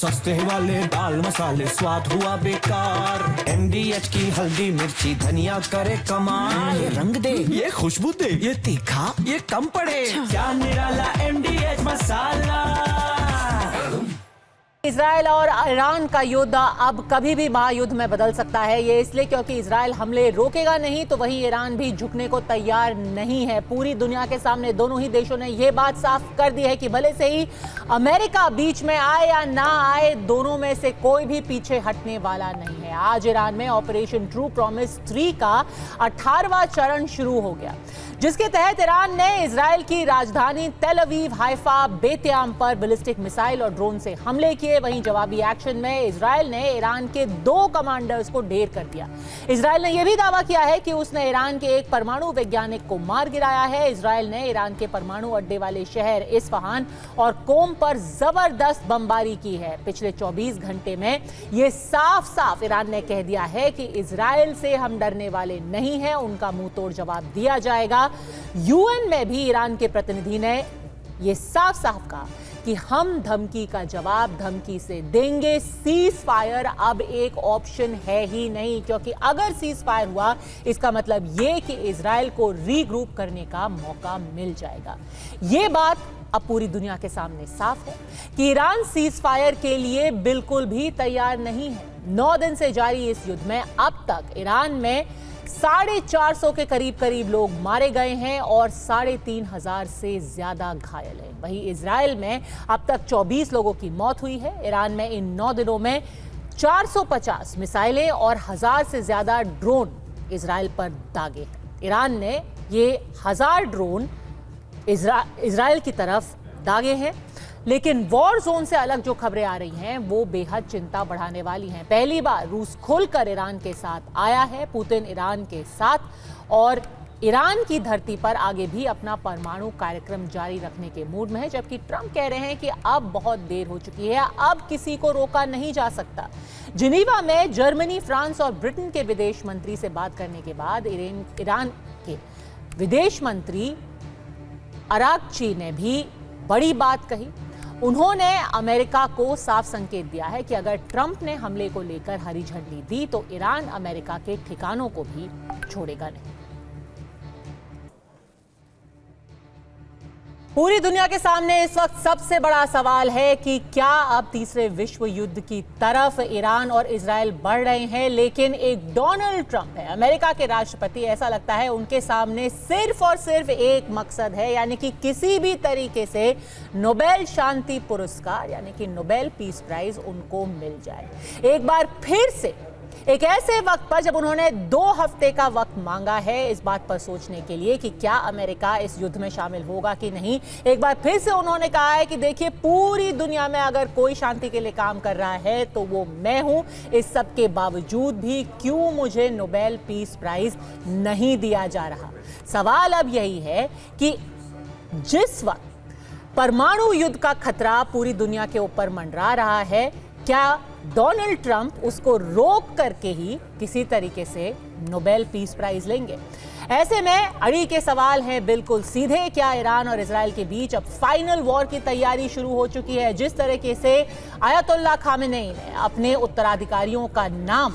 सस्ते वाले दाल मसाले स्वाद हुआ बेकार। MDH की हल्दी मिर्ची धनिया करे कमाल। ये रंग दे, ये खुशबू दे, ये तीखा, ये कम पड़े। क्या निराला MDH मसाला। इजराइल और ईरान का युद्ध अब कभी भी महायुद्ध में बदल सकता है। ये इसलिए क्योंकि इजराइल हमले रोकेगा नहीं तो वहीं ईरान भी झुकने को तैयार नहीं है। पूरी दुनिया के सामने दोनों ही देशों ने ये बात साफ कर दी है कि भले से ही अमेरिका बीच में आए या ना आए, दोनों में से कोई भी पीछे हटने वाला नहीं है। आज ईरान में ऑपरेशन ट्रू प्रॉमिस 3 का 18वां चरण शुरू हो गया, जिसके तहत ईरान ने इजराइल की राजधानी तेल अवीव, हाइफा, बेतयाम पर बैलिस्टिक मिसाइल और ड्रोन से हमले किए। वहीं जवाबी एक्शन में इजराइल ने ईरान के 2 कमांडर्स को ढेर कर दिया। इजराइल ने यह भी दावा किया है कि उसने ईरान के एक परमाणु वैज्ञानिक को मार गिराया है। इजराइल ने ईरान के परमाणु अड्डे वाले शहर इस्फहान और कोम पर जबरदस्त बमबारी की है। पिछले 24 घंटे में यह साफ साफ ईरान ने कह दिया है कि इजराइल से हम डरने वाले नहीं हैं, उनका मुंह तोड़ जवाब दिया जाएगा। यूएन में भी ईरान के प्रतिनिधि ने यह साफ साफ कहा कि हम धमकी का जवाब धमकी से देंगे। सीज फायर अब एक ऑप्शन है ही नहीं, क्योंकि अगर सीज फायर हुआ इसका मतलब ये कि इजराइल को रीग्रुप करने का मौका मिल जाएगा। ये बात अब पूरी दुनिया के सामने साफ है कि ईरान सीज फायर के लिए बिल्कुल भी तैयार नहीं है। 9 दिन से जारी इस युद्ध में अब तक ईरान में 450 के करीब लोग मारे गए हैं और 3,500 से ज्यादा घायल हैं। वहीं इजराइल में अब तक 24 लोगों की मौत हुई है। ईरान में इन 9 दिनों में 450 मिसाइलें और 1000 से ज्यादा ड्रोन इजराइल पर दागे हैं। ईरान ने ये 1000 ड्रोन इजराइल की तरफ दागे हैं, लेकिन वॉर जोन से अलग जो खबरें आ रही हैं वो बेहद चिंता बढ़ाने वाली हैं। पहली बार रूस खुलकर ईरान के साथ आया है, पुतिन ईरान के साथ, और ईरान की धरती पर आगे भी अपना परमाणु कार्यक्रम जारी रखने के मूड में है। जबकि ट्रंप कह रहे हैं कि अब बहुत देर हो चुकी है, अब किसी को रोका नहीं जा सकता। जिनीवा में जर्मनी, फ्रांस और ब्रिटेन के विदेश मंत्री से बात करने के बाद ईरान के विदेश मंत्री अरागची ने भी बड़ी बात कही। उन्होंने अमेरिका को साफ संकेत दिया है कि अगर ट्रंप ने हमले को लेकर हरी झंडी दी तो ईरान अमेरिका के ठिकानों को भी छोड़ेगा नहीं। पूरी दुनिया के सामने इस वक्त सबसे बड़ा सवाल है कि क्या अब तीसरे विश्व युद्ध की तरफ ईरान और इजराइल बढ़ रहे हैं। लेकिन एक डोनाल्ड ट्रंप है, अमेरिका के राष्ट्रपति, ऐसा लगता है उनके सामने सिर्फ और सिर्फ एक मकसद है, यानी कि किसी भी तरीके से नोबेल शांति पुरस्कार यानी कि नोबेल पीस प्राइज उनको मिल जाए। एक बार फिर से एक ऐसे वक्त पर जब उन्होंने 2 हफ्ते का वक्त मांगा है इस बात पर सोचने के लिए कि क्या अमेरिका इस युद्ध में शामिल होगा कि नहीं, एक बार फिर से उन्होंने कहा है कि देखिए, पूरी दुनिया में अगर कोई शांति के लिए काम कर रहा है तो वो मैं हूं। इस सब के बावजूद भी क्यों मुझे नोबेल पीस प्राइज नहीं दिया जा रहा। सवाल अब यही है कि जिस वक्त परमाणु युद्ध का खतरा पूरी दुनिया के ऊपर मंडरा रहा है, क्या डोनाल्ड ट्रंप उसको रोक करके ही किसी तरीके से नोबेल पीस प्राइज लेंगे? ऐसे में अड़ी के सवाल हैं बिल्कुल सीधे। क्या ईरान और इजराइल के बीच अब फाइनल वॉर की तैयारी शुरू हो चुकी है? जिस तरीके से आयतुल्लाह खामेनी ने अपने उत्तराधिकारियों का नाम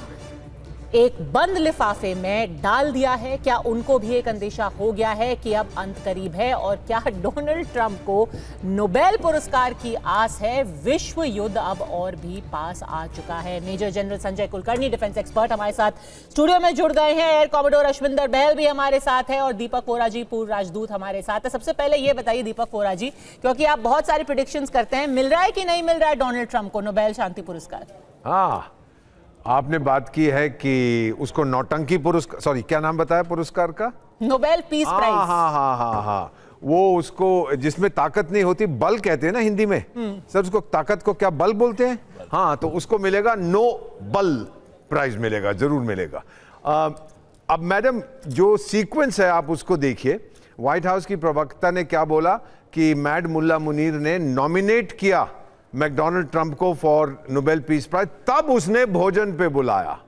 एक बंद लिफाफे में डाल दिया है, क्या उनको भी एक अंदेशा हो गया है कि अब अंत करीब है? और क्या डोनाल्ड ट्रंप को नोबेल पुरस्कार की आस है? विश्व युद्ध अब और भी पास आ चुका है। Major general Sanjay Kulkarni, defence expert, हमारे साथ स्टूडियो में जुड़ गए हैं। एयर कॉमोडोर अश्विंदर बहल भी हमारे साथ है और दीपक वोरा जी, पूर्व राजदूत, हमारे साथ है। सबसे पहले ये बताइए दीपक वोरा जी, क्योंकि आप बहुत सारी प्रेडिक्शंस करते हैं, मिल रहा है कि नहीं मिल रहा है डोनाल्ड ट्रंप को नोबेल शांति पुरस्कार? हाँ, आपने बात की है कि उसको नौटंकी पुरस्कार, सॉरी क्या नाम बताया पुरस्कार का? Nobel peace prize. हाँ, वो उसको जिसमें ताकत नहीं होती, बल कहते हैं ना हिंदी में। सर उसको ताकत को क्या बल बोलते हैं? हाँ, तो उसको मिलेगा नो बल प्राइज मिलेगा, जरूर मिलेगा। अब मैडम जो सीक्वेंस है आप उसको देखिए। व्हाइट हाउस की प्रवक्ता ने क्या बोला कि मैड मुल्ला मुनीर ने नॉमिनेट किया मैकडोनाल्ड ट्रंप को फॉर नोबेल पीस प्राइज, तब उसने भोजन पे बुलाया।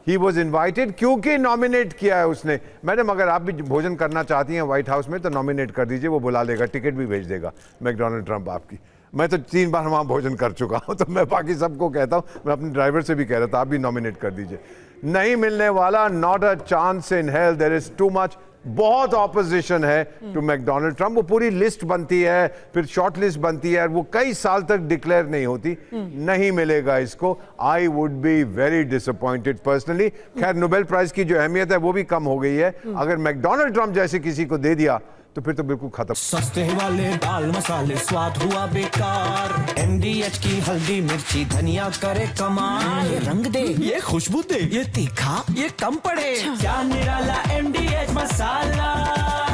ही वॉज इन्वाइटेड क्योंकि नॉमिनेट किया है उसने। मैडम अगर आप भी भोजन करना चाहती हैं व्हाइट हाउस में तो नॉमिनेट कर दीजिए, वो बुला लेगा, टिकट भी भेज देगा मैकडोनाल्ड ट्रंप आपकी। मैं तो 3 बार वहां भोजन कर चुका हूं, तो मैं बाकी सबको कहता हूं, मैं अपने ड्राइवर से भी कह रहा था आप भी नॉमिनेट कर दीजिए। नहीं मिलने वाला, not a chance in hell, there is too much. बहुत ऑपोजिशन है टू मैकडोनल्ड ट्रम्प। वो पूरी लिस्ट बनती है, फिर शॉर्ट लिस्ट बनती है, वो कई साल तक डिक्लेयर नहीं होती। नहीं मिलेगा इसको। I would be very disappointed personally. खैर, नोबेल प्राइज की जो अहमियत है वो भी कम हो गई है। अगर मैकडोनल्ड ट्रम्प जैसे किसी को दे दिया तो फिर तो बिल्कुल खत्म। सस्ते वाले दाल मसाले स्वाद हुआ बेकार, MDH की हल्दी मिर्ची धनिया करे कमाल। ये रंग दे, ये खुशबू दे, ये तीखा, ये कम पड़े, क्या निराला MDH मसाला।